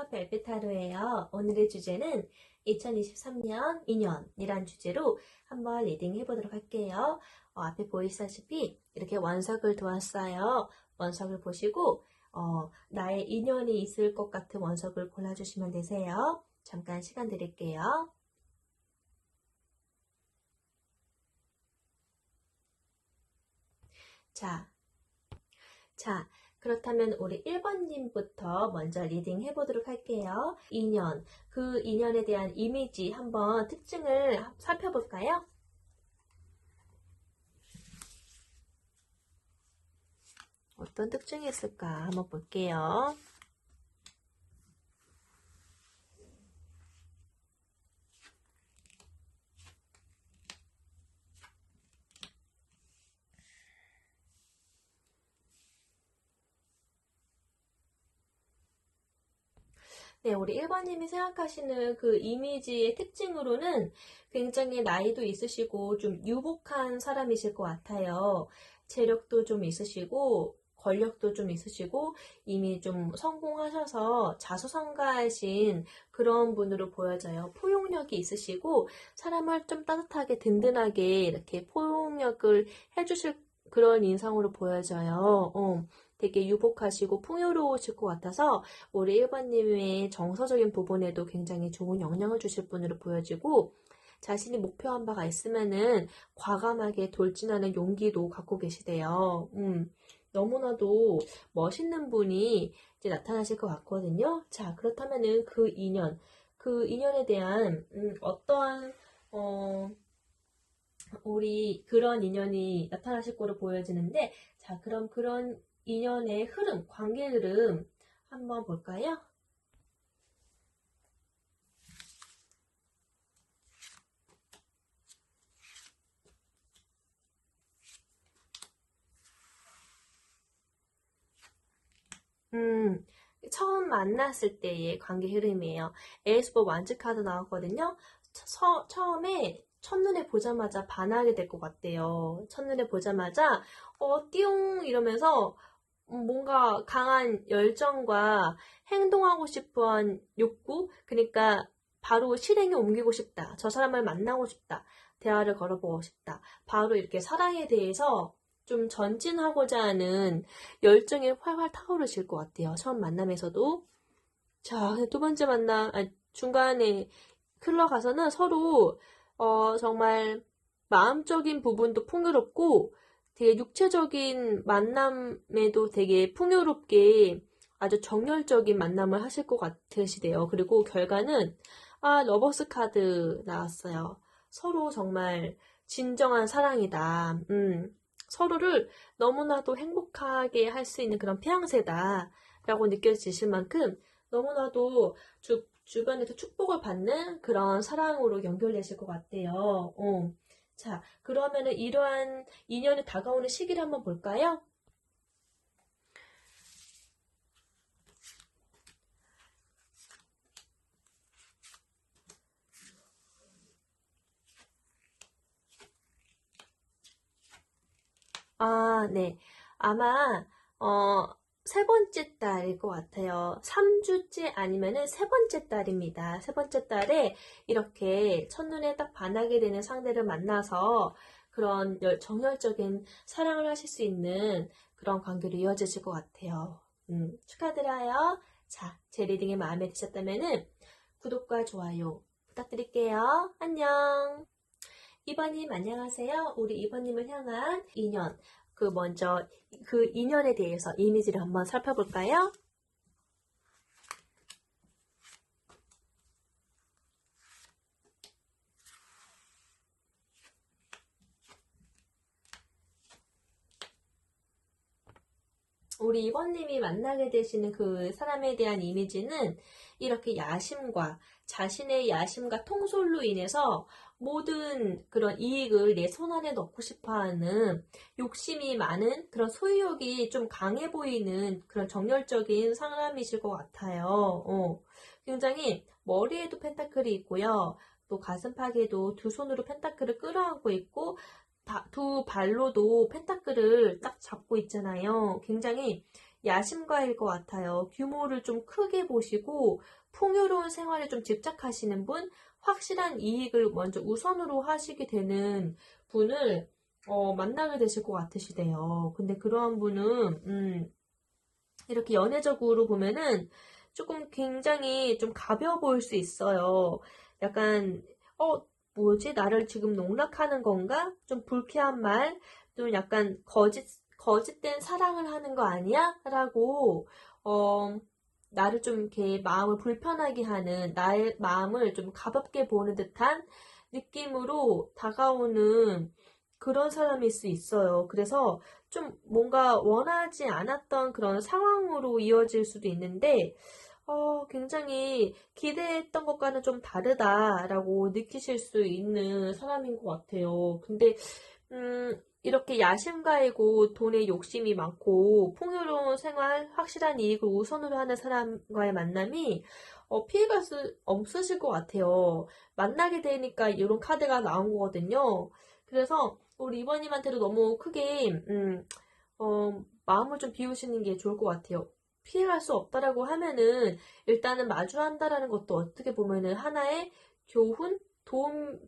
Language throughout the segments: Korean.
안녕하세요. 별빛하루예요. 오늘의 주제는 2023년 인연이란 주제로 한번 리딩 해보도록 할게요. 앞에 보이시다시피 이렇게 원석을 두었어요. 원석을 보시고 나의 인연이 있을 것 같은 원석을 골라주시면 되세요. 잠깐 시간 드릴게요. 자, 그렇다면 우리 1번님부터 먼저 리딩 해보도록 할게요. 인연, 그 인연에 대한 이미지 한번 특징을 살펴볼까요? 어떤 특징이 있을까 한번 볼게요. 네, 우리 1번님이 생각하시는 그 이미지의 특징으로는 굉장히 나이도 있으시고 좀 유복한 사람이실 것 같아요. 재력도 좀 있으시고 권력도 좀 있으시고 이미 좀 성공하셔서 자수성가하신 그런 분으로 보여져요. 포용력이 있으시고 사람을 좀 따뜻하게 든든하게 이렇게 포용력을 해주실 그런 인상으로 보여져요. 되게 유복하시고 풍요로우실 것 같아서 우리 1번님의 정서적인 부분에도 굉장히 좋은 영향을 주실 분으로 보여지고 자신이 목표한 바가 있으면은 과감하게 돌진하는 용기도 갖고 계시대요. 너무나도 멋있는 분이 이제 나타나실 것 같거든요. 자, 그렇다면은 그 인연에 대한 어떠한 우리 그런 인연이 나타나실 거로 보여지는데, 자, 그럼 그런 인연의 흐름, 관계 흐름 한번 볼까요? 처음 만났을 때의 관계 흐름이에요. 에이스 오브 완즈 카드 나왔거든요. 처음에 첫눈에 보자마자 반하게 될 것 같대요. 첫눈에 보자마자 띠용 이러면서 뭔가 강한 열정과 행동하고 싶은 욕구, 그러니까 바로 실행에 옮기고 싶다. 저 사람을 만나고 싶다. 대화를 걸어보고 싶다. 바로 이렇게 사랑에 대해서 좀 전진하고자 하는 열정이 활활 타오르실 것 같아요. 처음 만남에서도. 자, 두 번째 중간에 흘러가서는 서로 정말 마음적인 부분도 풍요롭고 되게 육체적인 만남에도 되게 풍요롭게 아주 정열적인 만남을 하실 것 같으시대요. 그리고 결과는 러버스 카드 나왔어요. 서로 정말 진정한 사랑이다. 서로를 너무나도 행복하게 할 수 있는 그런 피앙세다 라고 느껴지실 만큼 너무나도 주변에서 축복을 받는 그런 사랑으로 연결되실 것 같아요. 자, 그러면은 이러한 인연이 다가오는 시기를 한번 볼까요? 네. 아마, 세 번째 달일 것 같아요. 3주째 아니면은 세 번째 달입니다. 세 번째 달에 이렇게 첫눈에 딱 반하게 되는 상대를 만나서 그런 정열적인 사랑을 하실 수 있는 그런 관계로 이어지실 것 같아요. 축하드려요. 자, 제 리딩이 마음에 드셨다면은 구독과 좋아요 부탁드릴게요. 안녕. 이번님 안녕하세요. 우리 이번님을 향한 인연. 먼저 그 인연에 대해서 이미지를 한번 살펴볼까요? 우리 이번님이 만나게 되시는 그 사람에 대한 이미지는 이렇게 자신의 야심과 통솔로 인해서 모든 그런 이익을 내 손안에 넣고 싶어 하는 욕심이 많은 그런 소유욕이 좀 강해 보이는 그런 정열적인 사람이실 것 같아요. 굉장히 머리에도 펜타클이 있고요. 또 가슴팍에도 두 손으로 펜타클을 끌어안고 있고 두 발로도 펜타클을 딱 잡고 있잖아요. 굉장히 야심가일 것 같아요. 규모를 좀 크게 보시고 풍요로운 생활에 좀 집착하시는 분, 확실한 이익을 먼저 우선으로 하시게 되는 분을 만나게 되실 것 같으시대요. 근데 그러한 분은 이렇게 연애적으로 보면은 조금 굉장히 좀 가벼워 보일 수 있어요. 약간 뭐지? 나를 지금 농락하는 건가? 좀 불쾌한 말, 좀 약간 거짓된 사랑을 하는 거 아니야? 라고 나를 좀 이렇게 마음을 불편하게 하는, 나의 마음을 좀 가볍게 보는 듯한 느낌으로 다가오는 그런 사람일 수 있어요. 그래서 좀 뭔가 원하지 않았던 그런 상황으로 이어질 수도 있는데, 굉장히 기대했던 것과는 좀 다르다라고 느끼실 수 있는 사람인 것 같아요. 근데, 이렇게 야심가이고 돈에 욕심이 많고 풍요로운 생활, 확실한 이익을 우선으로 하는 사람과의 만남이 피해갈 수 없으실 것 같아요. 만나게 되니까 이런 카드가 나온 거거든요. 그래서 우리 이번님한테도 너무 크게 마음을 좀 비우시는 게 좋을 것 같아요. 피해갈 수 없다라고 하면은 일단은 마주한다라는 것도 어떻게 보면은 하나의 교훈,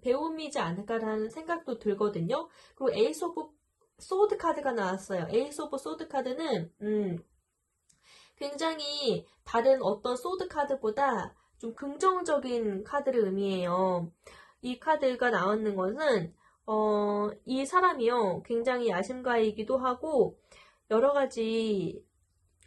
배움이지 않을까라는 생각도 들거든요. 그리고 에이스 오브 소드 카드가 나왔어요. 에이스 오브 소드 카드는 굉장히 다른 어떤 소드 카드보다 좀 긍정적인 카드를 의미해요. 이 카드가 나왔는 것은 이 사람이요 굉장히 야심가이기도 하고 여러 가지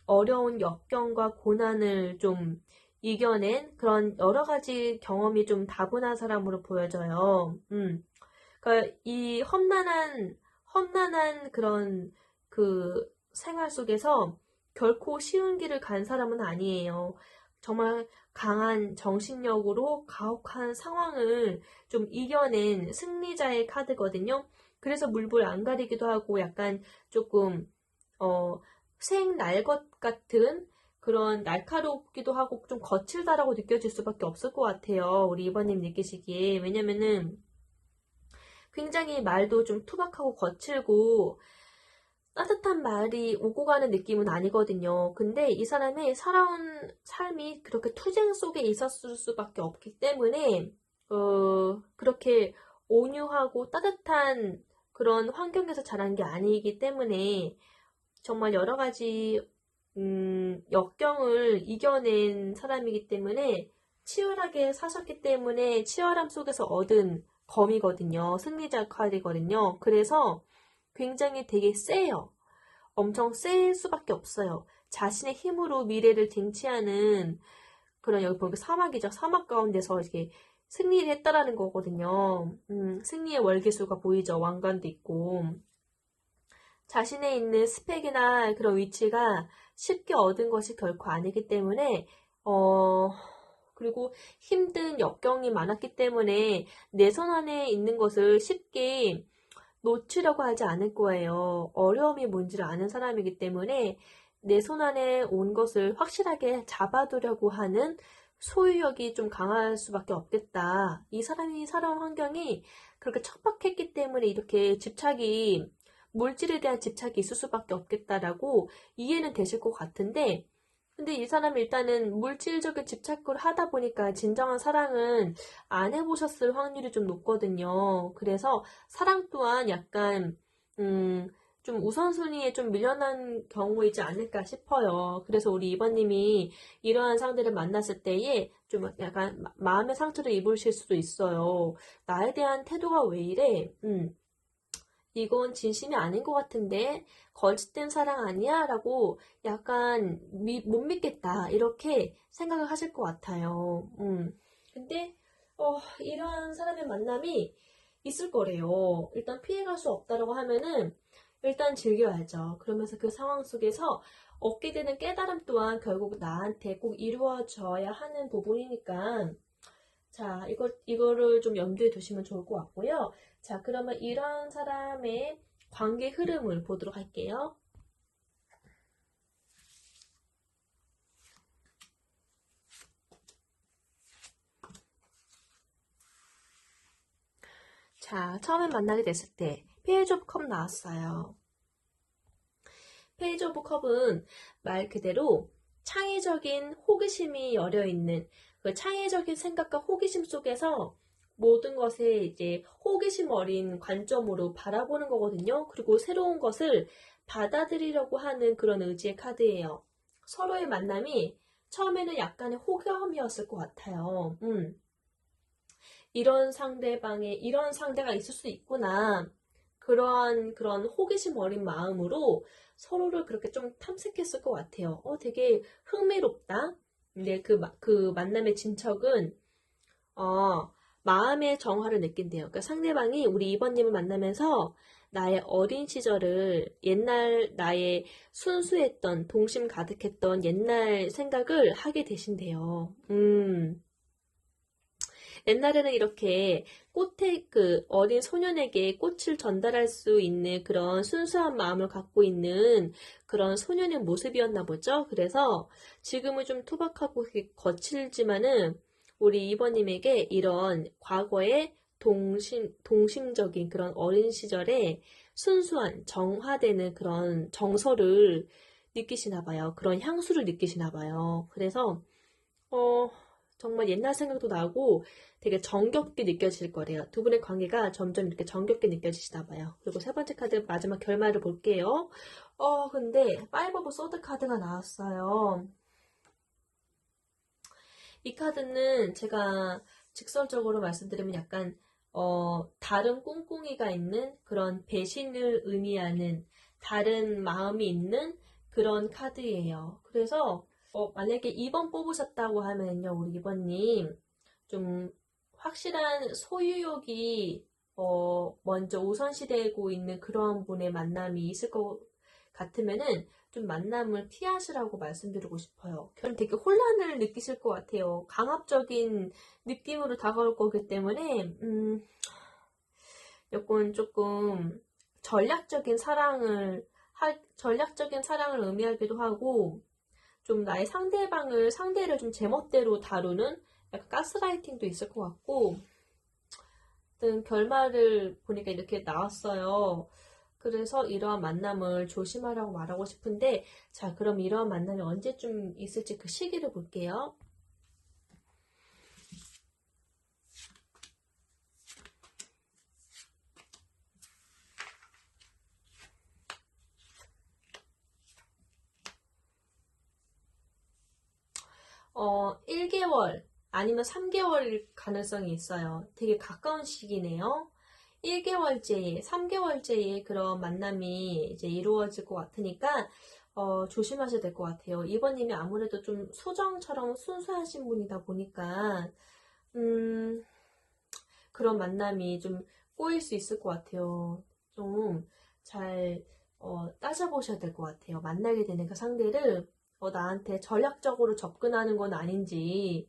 어려운 역경과 고난을 좀 이겨낸 그런 여러 가지 경험이 좀 다분한 사람으로 보여져요. 그러니까 이 험난한 그런 그 생활 속에서 결코 쉬운 길을 간 사람은 아니에요. 정말 강한 정신력으로 가혹한 상황을 좀 이겨낸 승리자의 카드거든요. 그래서 물불 안 가리기도 하고 약간 조금 생날것 같은 그런 날카롭기도 하고 좀 거칠다라고 느껴질 수밖에 없을 것 같아요. 우리 이번님 느끼시기에. 왜냐면은 굉장히 말도 좀 투박하고 거칠고 따뜻한 말이 오고 가는 느낌은 아니거든요. 근데 이 사람이 살아온 삶이 그렇게 투쟁 속에 있었을 수밖에 없기 때문에 그렇게 온유하고 따뜻한 그런 환경에서 자란 게 아니기 때문에 정말 여러 가지 역경을 이겨낸 사람이기 때문에 치열하게 사셨기 때문에 치열함 속에서 얻은 검이거든요. 승리자 카드거든요. 그래서 굉장히 되게 세요. 엄청 셀 수밖에 없어요. 자신의 힘으로 미래를 쟁취하는 그런 여기 보니까 사막이죠. 사막 가운데서 이렇게 승리를 했다라는 거거든요. 승리의 월계수가 보이죠. 왕관도 있고. 자신의 있는 스펙이나 그런 위치가 쉽게 얻은 것이 결코 아니기 때문에, 그리고 힘든 역경이 많았기 때문에 내 손 안에 있는 것을 쉽게 놓치려고 하지 않을 거예요. 어려움이 뭔지를 아는 사람이기 때문에 내 손 안에 온 것을 확실하게 잡아두려고 하는 소유욕이 좀 강할 수밖에 없겠다. 이 사람이 살아온 환경이 그렇게 척박했기 때문에 이렇게 물질에 대한 집착이 있을 수밖에 없겠다라고 이해는 되실 것 같은데, 근데 이 사람이 일단은 물질적인 집착을 하다 보니까 진정한 사랑은 안 해보셨을 확률이 좀 높거든요. 그래서 사랑 또한 약간, 좀 우선순위에 좀 밀려난 경우이지 않을까 싶어요. 그래서 우리 이번님이 이러한 상대를 만났을 때에 좀 약간 마음의 상처를 입으실 수도 있어요. 나에 대한 태도가 왜 이래? 이건 진심이 아닌 것 같은데 거짓된 사랑 아니야? 라고 약간 못 믿겠다 이렇게 생각을 하실 것 같아요. 근데 이런 사람의 만남이 있을 거래요. 일단 피해갈 수 없다라고 하면은 일단 즐겨야죠. 그러면서 그 상황 속에서 얻게 되는 깨달음 또한 결국 나한테 꼭 이루어져야 하는 부분이니까 자, 이거를 좀 염두에 두시면 좋을 것 같고요. 자, 그러면 이런 사람의 관계 흐름을 보도록 할게요. 자, 처음에 만나게 됐을 때 페이지 오브 컵 나왔어요. 페이지 오브 컵은 말 그대로 창의적인 호기심이 여려있는 그 창의적인 생각과 호기심 속에서 모든 것에 이제 호기심 어린 관점으로 바라보는 거거든요. 그리고 새로운 것을 받아들이려고 하는 그런 의지의 카드예요. 서로의 만남이 처음에는 약간의 호감이었을 것 같아요. 이런 상대가 있을 수 있구나. 그런 호기심 어린 마음으로 서로를 그렇게 좀 탐색했을 것 같아요. 되게 흥미롭다. 근데 그 만남의 진척은, 마음의 정화를 느낀대요. 그러니까 상대방이 우리 2번님을 만나면서 나의 어린 시절을, 옛날 나의 순수했던, 동심 가득했던 옛날 생각을 하게 되신대요. 옛날에는 이렇게 그 어린 소년에게 꽃을 전달할 수 있는 그런 순수한 마음을 갖고 있는 그런 소년의 모습이었나 보죠. 그래서 지금은 좀 투박하고 거칠지만은 우리 2번님에게 이런 과거의 동심적인 그런 어린 시절의 순수한 정화되는 그런 정서를 느끼시나 봐요. 그런 향수를 느끼시나 봐요. 그래서 정말 옛날 생각도 나고 되게 정겹게 느껴질 거래요. 두 분의 관계가 점점 이렇게 정겹게 느껴지시나 봐요. 그리고 세 번째 카드 마지막 결말을 볼게요. 근데 파이브 오브 소드 카드가 나왔어요. 이 카드는 제가 직설적으로 말씀드리면 약간 다른 꿍꿍이가 있는 그런 배신을 의미하는 다른 마음이 있는 그런 카드예요. 그래서 만약에 2번 뽑으셨다고 하면요, 우리 2번님 좀 확실한 소유욕이 먼저 우선시되고 있는 그런 분의 만남이 있을 것 같으면은 좀 만남을 피하시라고 말씀드리고 싶어요. 그럼 되게 혼란을 느끼실 것 같아요. 강압적인 느낌으로 다가올 거기 때문에 여건 조금 전략적인 사랑을 의미하기도 하고 좀 나의 상대를 좀 제멋대로 다루는 약간 가스라이팅도 있을 것 같고, 하여튼 결말을 보니까 이렇게 나왔어요. 그래서 이러한 만남을 조심하라고 말하고 싶은데, 자, 그럼 이러한 만남이 언제쯤 있을지 그 시기를 볼게요. 어, 1개월 아니면 3개월일 가능성이 있어요. 되게 가까운 시기네요. 1개월째에, 3개월째에 그런 만남이 이제 이루어질 것 같으니까, 조심하셔야 될 것 같아요. 2번님이 아무래도 좀 소정처럼 순수하신 분이다 보니까, 그런 만남이 좀 꼬일 수 있을 것 같아요. 좀 잘, 따져보셔야 될 것 같아요. 만나게 되는 그 상대를, 나한테 전략적으로 접근하는 건 아닌지,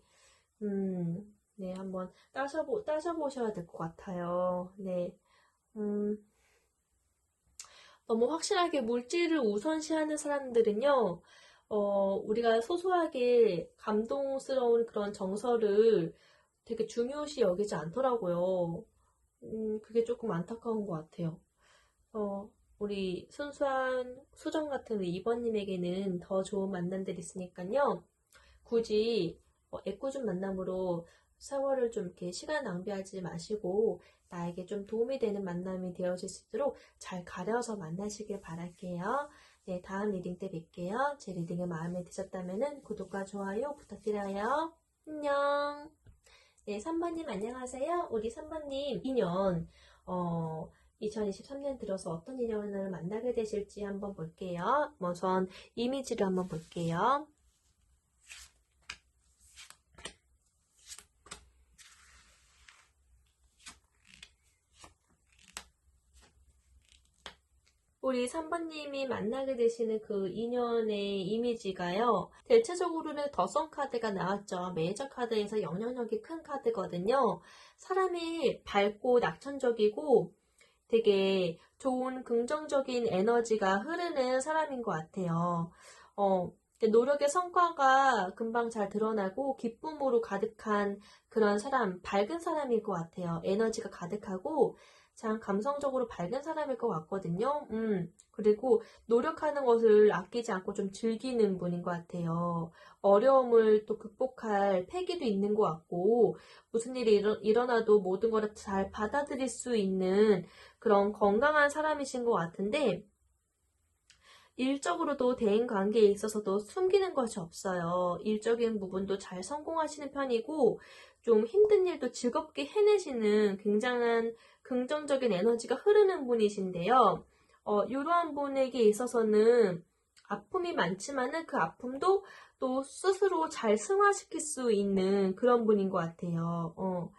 네, 한번 따져보셔야 될 것 같아요. 네. 너무 확실하게 물질을 우선시하는 사람들은요, 우리가 소소하게 감동스러운 그런 정서를 되게 중요시 여기지 않더라고요. 그게 조금 안타까운 것 같아요. 우리 순수한 수정 같은 2번님에게는 더 좋은 만남들이 있으니까요. 굳이 애꿎은 만남으로 세월을 좀 이렇게 시간 낭비하지 마시고 나에게 좀 도움이 되는 만남이 되어질 수 있도록 잘 가려서 만나시길 바랄게요. 네, 다음 리딩 때 뵐게요. 제 리딩이 마음에 드셨다면 구독과 좋아요 부탁드려요. 안녕. 네, 3번님 안녕하세요. 우리 3번님 인연 2023년 들어서 어떤 인연을 만나게 되실지 한번 볼게요. 우선 이미지를 한번 볼게요. 우리 3번님이 만나게 되시는 그 인연의 이미지가요. 대체적으로는 더선 카드가 나왔죠. 메이저 카드에서 영향력이 큰 카드거든요. 사람이 밝고 낙천적이고 되게 좋은 긍정적인 에너지가 흐르는 사람인 것 같아요. 노력의 성과가 금방 잘 드러나고 기쁨으로 가득한 그런 사람, 밝은 사람일 것 같아요. 에너지가 가득하고 참 감성적으로 밝은 사람일 것 같거든요. 그리고 노력하는 것을 아끼지 않고 좀 즐기는 분인 것 같아요. 어려움을 또 극복할 패기도 있는 것 같고, 무슨 일이 일어나도 모든 걸 잘 받아들일 수 있는 그런 건강한 사람이신 것 같은데, 일적으로도 대인 관계에 있어서도 숨기는 것이 없어요. 일적인 부분도 잘 성공하시는 편이고, 좀 힘든 일도 즐겁게 해내시는 굉장한 긍정적인 에너지가 흐르는 분이신데요. 이러한 분에게 있어서는 아픔이 많지만은 그 아픔도 또 스스로 잘 승화시킬 수 있는 그런 분인 것 같아요.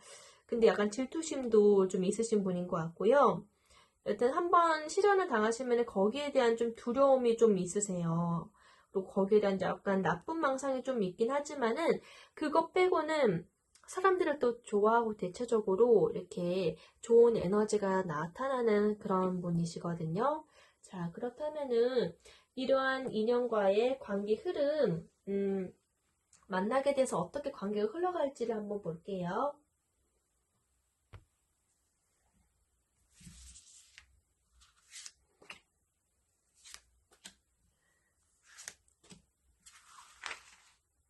근데 약간 질투심도 좀 있으신 분인 것 같고요. 여튼 한번 실현을 당하시면 거기에 대한 좀 두려움이 좀 있으세요. 그리고 거기에 대한 약간 나쁜 망상이 좀 있긴 하지만은 그것 빼고는 사람들을 또 좋아하고 대체적으로 이렇게 좋은 에너지가 나타나는 그런 분이시거든요. 자, 그렇다면은 이러한 인연과의 관계 흐름, 만나게 돼서 어떻게 관계가 흘러갈지를 한번 볼게요.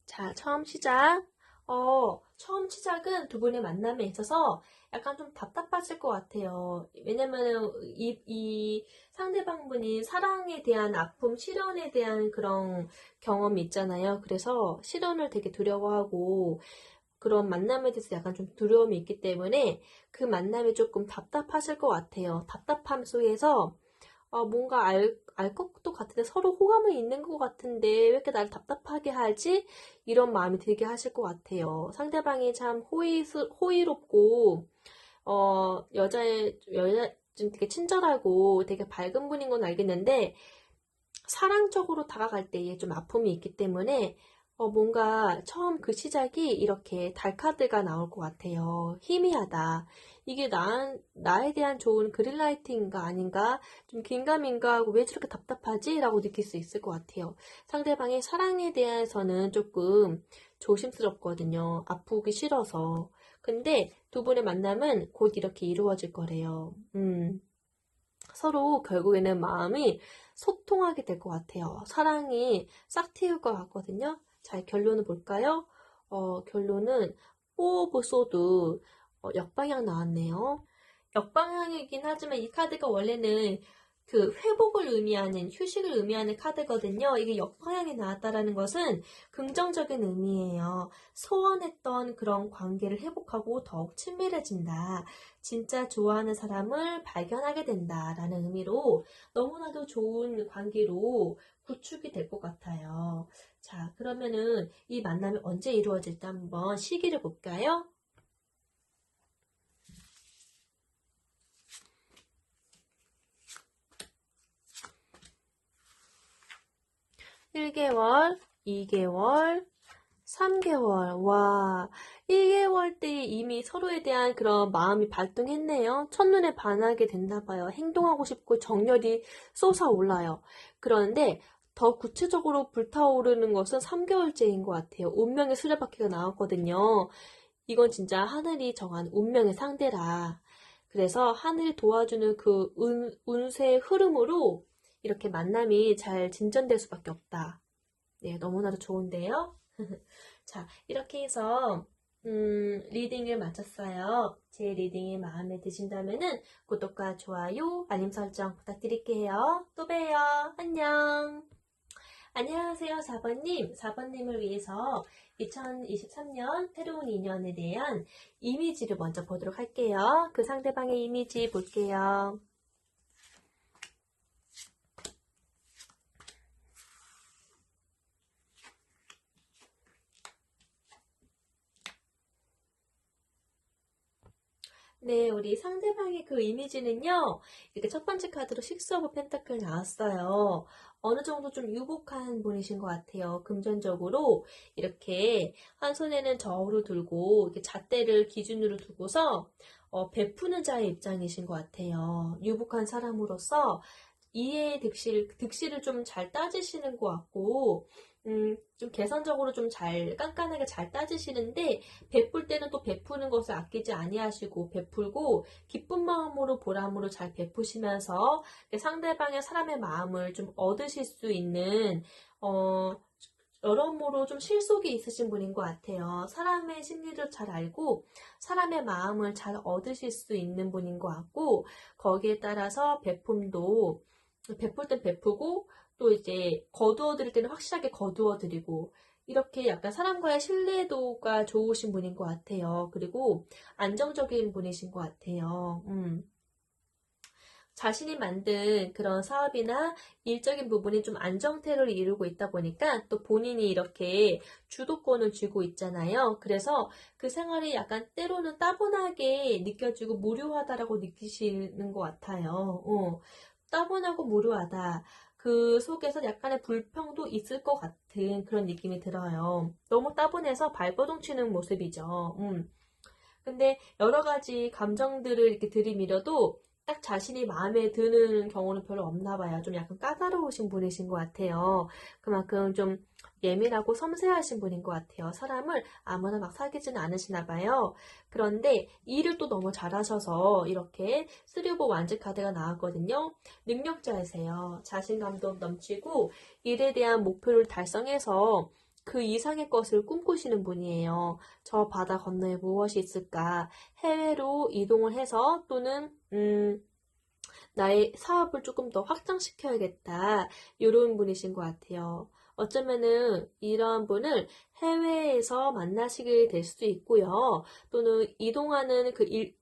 자, 처음 시작. 처음 시작은 두 분의 만남에 있어서 약간 좀 답답하실 것 같아요. 왜냐면은 이 상대방분이 사랑에 대한 아픔, 실현에 대한 그런 경험이 있잖아요. 그래서 실현을 되게 두려워하고 그런 만남에 대해서 약간 좀 두려움이 있기 때문에 그 만남이 조금 답답하실 것 같아요. 답답함 속에서 뭔가 알 것도 같은데 서로 호감은 있는 것 같은데 왜 이렇게 나를 답답하게 하지? 이런 마음이 들게 하실 것 같아요. 상대방이 참 호의롭고 여자 좀 되게 친절하고 되게 밝은 분인 건 알겠는데 사랑적으로 다가갈 때에 좀 아픔이 있기 때문에 뭔가 처음 그 시작이 이렇게 달카드가 나올 것 같아요. 희미하다. 이게 나에 대한 좋은 그린라이트인가 아닌가? 좀 긴가민가 하고 왜 저렇게 답답하지? 라고 느낄 수 있을 것 같아요. 상대방의 사랑에 대해서는 조금 조심스럽거든요. 아프기 싫어서. 근데 두 분의 만남은 곧 이렇게 이루어질 거래요. 서로 결국에는 마음이 소통하게 될 것 같아요. 사랑이 싹 틔울 것 같거든요. 자, 결론을 볼까요? 결론은 4 오브 소드 역방향 나왔네요. 역방향이긴 하지만 이 카드가 원래는 그 회복을 의미하는 휴식을 의미하는 카드거든요. 이게 역방향이 나왔다라는 것은 긍정적인 의미예요. 소원했던 그런 관계를 회복하고 더욱 친밀해진다. 진짜 좋아하는 사람을 발견하게 된다라는 의미로 너무나도 좋은 관계로 구축이 될 것 같아요. 자, 그러면은 이 만남이 언제 이루어질지 한번 시기를 볼까요? 1개월, 2개월, 3개월. 와, 1개월 때 이미 서로에 대한 그런 마음이 발동했네요. 첫눈에 반하게 됐나 봐요. 행동하고 싶고 정열이 솟아올라요. 그런데 더 구체적으로 불타오르는 것은 3개월째인 것 같아요. 운명의 수레바퀴가 나왔거든요. 이건 진짜 하늘이 정한 운명의 상대라. 그래서 하늘이 도와주는 그 운세의 흐름으로 이렇게 만남이 잘 진전될 수밖에 없다. 네, 너무나도 좋은데요. 자, 이렇게 해서 리딩을 마쳤어요. 제 리딩이 마음에 드신다면은 구독과 좋아요, 알림 설정 부탁드릴게요. 또 봬요. 안녕. 안녕하세요, 4번님. 4번님을 위해서 2023년 새로운 인연에 대한 이미지를 먼저 보도록 할게요. 그 상대방의 이미지 볼게요. 네, 우리 상대방의 그 이미지는요, 이렇게 첫 번째 카드로 식스 오브 펜타클 나왔어요. 어느 정도 좀 유복한 분이신 것 같아요. 금전적으로 이렇게 한 손에는 저울을 들고 이렇게 잣대를 기준으로 두고서 베푸는 자의 입장이신 것 같아요. 유복한 사람으로서 이해 득실을 좀 잘 따지시는 것 같고, 좀 계산적으로 좀 잘, 깐깐하게 잘 따지시는데, 베풀 때는 또 베푸는 것을 아끼지 아니하시고, 베풀고, 기쁜 마음으로 보람으로 잘 베푸시면서, 상대방의 사람의 마음을 좀 얻으실 수 있는, 여러모로 좀 실속이 있으신 분인 것 같아요. 사람의 심리를 잘 알고 사람의 마음을 잘 얻으실 수 있는 분인 것 같고, 거기에 따라서 베품도 베풀 땐 베푸고 또 이제 거두어 드릴 때는 확실하게 거두어 드리고, 이렇게 약간 사람과의 신뢰도가 좋으신 분인 것 같아요. 그리고 안정적인 분이신 것 같아요. 자신이 만든 그런 사업이나 일적인 부분이 좀 안정태를 이루고 있다 보니까 또 본인이 이렇게 주도권을 쥐고 있잖아요. 그래서 그 생활이 약간 때로는 따분하게 느껴지고 무료하다라고 느끼시는 것 같아요. 따분하고 무료하다. 그 속에서 약간의 불평도 있을 것 같은 그런 느낌이 들어요. 너무 따분해서 발버둥 치는 모습이죠. 근데 여러 가지 감정들을 이렇게 들이밀어도 딱 자신이 마음에 드는 경우는 별로 없나 봐요. 좀 약간 까다로우신 분이신 것 같아요. 그만큼 좀 예민하고 섬세하신 분인 것 같아요. 사람을 아무나 막 사귀지는 않으시나 봐요. 그런데 일을 또 너무 잘하셔서 이렇게 3오브 완즈 카드가 나왔거든요. 능력자이세요. 자신감도 넘치고 일에 대한 목표를 달성해서 그 이상의 것을 꿈꾸시는 분이에요. 저 바다 건너에 무엇이 있을까? 해외로 이동을 해서 또는 나의 사업을 조금 더 확장시켜야겠다. 이런 분이신 것 같아요. 어쩌면은 이러한 분을 해외에서 만나시게 될 수도 있고요. 또는 이동하는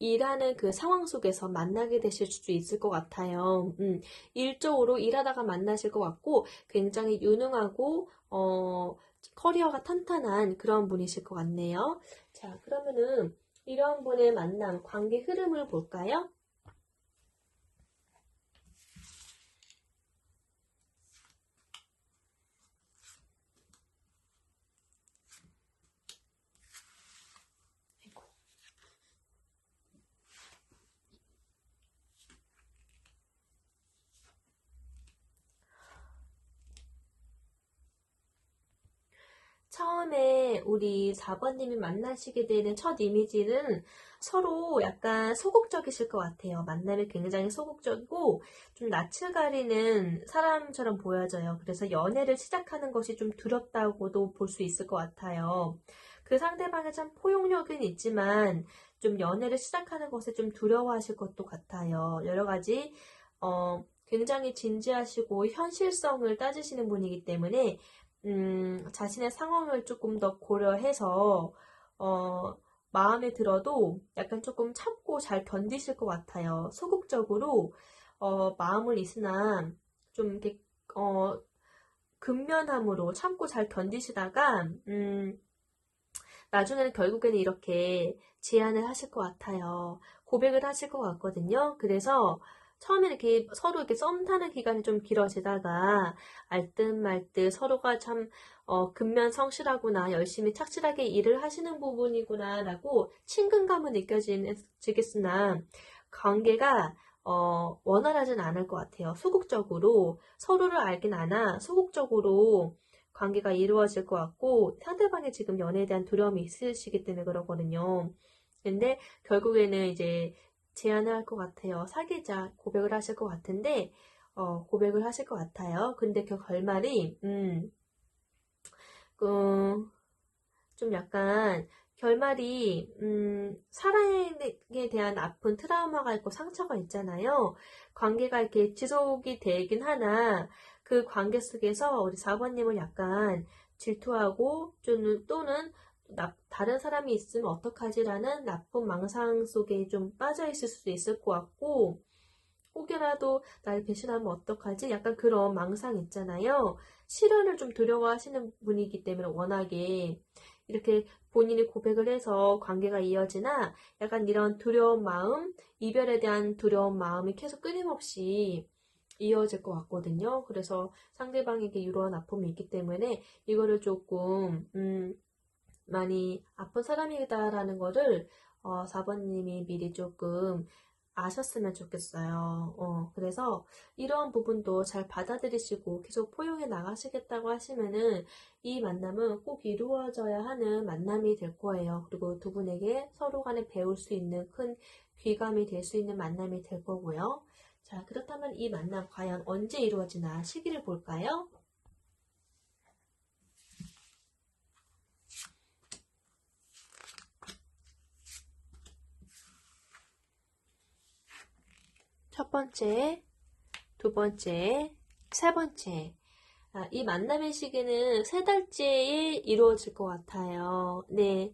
일하는 그 상황 속에서 만나게 되실 수도 있을 것 같아요. 일적으로 일하다가 만나실 것 같고 굉장히 유능하고, 커리어가 탄탄한 그런 분이실 것 같네요. 자, 그러면은 이런 분의 만남, 관계 흐름을 볼까요? 처음에 우리 4번님이 만나시게 되는 첫 이미지는 서로 약간 소극적이실 것 같아요. 만남이 굉장히 소극적이고 좀 낯을 가리는 사람처럼 보여져요. 그래서 연애를 시작하는 것이 좀 두렵다고도 볼 수 있을 것 같아요. 그 상대방의 참 포용력은 있지만 좀 연애를 시작하는 것에 좀 두려워하실 것도 같아요. 여러 가지 굉장히 진지하시고 현실성을 따지시는 분이기 때문에 자신의 상황을 조금 더 고려해서, 마음에 들어도 약간 조금 참고 잘 견디실 것 같아요. 소극적으로, 마음을 있으나, 좀 이렇게, 근면함으로 참고 잘 견디시다가, 나중에는 결국에는 이렇게 제안을 하실 것 같아요. 고백을 하실 것 같거든요. 그래서 처음에 이렇게 서로 이렇게 썸 타는 기간이 좀 길어지다가 알듯 말듯 서로가 참 근면 성실하구나, 열심히 착실하게 일을 하시는 부분이구나 라고 친근감은 느껴지겠으나 관계가 원활하진 않을 것 같아요. 소극적으로 서로를 알긴 아나 소극적으로 관계가 이루어질 것 같고, 상대방이 지금 연애에 대한 두려움이 있으시기 때문에 그러거든요. 근데 결국에는 이제 제안을 할 것 같아요. 사귀자, 고백을 하실 것 같은데, 고백을 하실 것 같아요. 근데 그 결말이, 좀 약간, 결말이, 사랑에 대한 아픈 트라우마가 있고 상처가 있잖아요. 관계가 이렇게 지속이 되긴 하나, 그 관계 속에서 우리 4번님을 약간 질투하고, 또는 다른 사람이 있으면 어떡하지라는 나쁜 망상 속에 좀 빠져 있을 수도 있을 것 같고, 혹여라도 나를 배신하면 어떡하지? 약간 그런 망상 있잖아요. 실현을 좀 두려워하시는 분이기 때문에 워낙에 이렇게 본인이 고백을 해서 관계가 이어지나 약간 이런 두려운 마음, 이별에 대한 두려운 마음이 계속 끊임없이 이어질 것 같거든요. 그래서 상대방에게 이러한 아픔이 있기 때문에 이거를 조금 많이 아픈 사람이다라는 거를 4번님이 미리 조금 아셨으면 좋겠어요. 그래서 이런 부분도 잘 받아들이시고 계속 포용해 나가시겠다고 하시면은 이 만남은 꼭 이루어져야 하는 만남이 될 거예요. 그리고 두 분에게 서로 간에 배울 수 있는 큰 귀감이 될 수 있는 만남이 될 거고요. 자, 그렇다면 이 만남 과연 언제 이루어지나 시기를 볼까요? 첫 번째, 두 번째, 세 번째. 이 만남의 시기는 세 달째에 이루어질 것 같아요. 네.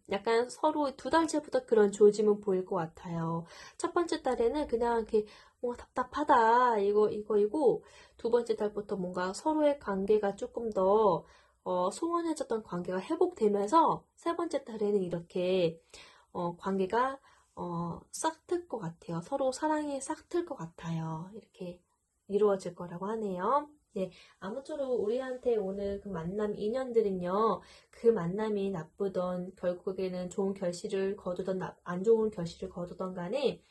약간 서로 두 달째부터 그런 조짐은 보일 것 같아요. 첫 번째 달에는 그냥 이렇게 뭔가 답답하다, 이거, 두 번째 달부터 뭔가 서로의 관계가 조금 더, 소원해졌던 관계가 회복되면서 세 번째 달에는 이렇게, 관계가, 싹 틀 것 같아요. 서로 사랑이 싹 틀 것 같아요. 이렇게 이루어질 거라고 하네요. 네, 아무쪼록 우리한테 오늘 그 만남 인연들은요, 그 만남이 나쁘던, 결국에는 좋은 결실을 거두던, 안 좋은 결실을 거두던 간에,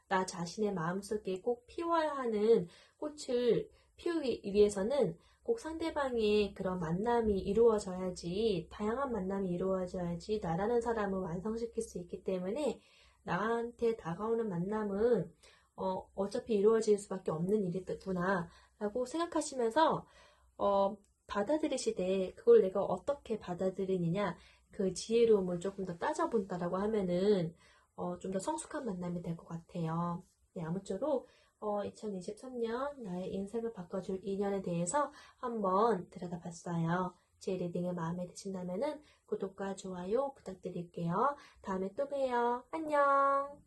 나 자신의 마음속에 꼭 피워야 하는 꽃을 피우기 위해서는 꼭 상대방의 그런 만남이 이루어져야지, 다양한 만남이 이루어져야지 나라는 사람을 완성시킬 수 있기 때문에 나한테 다가오는 만남은 어차피 이루어질 수밖에 없는 일이구나 라고 생각하시면서 받아들이시되 그걸 내가 어떻게 받아들이느냐 그 지혜로움을 조금 더 따져본다라고 하면은 좀 더 성숙한 만남이 될 것 같아요. 네, 아무쪼록 2023년 나의 인생을 바꿔줄 인연에 대해서 한번 들여다봤어요. 제 리딩이 마음에 드신다면은 구독과 좋아요 부탁드릴게요. 다음에 또 봬요. 안녕!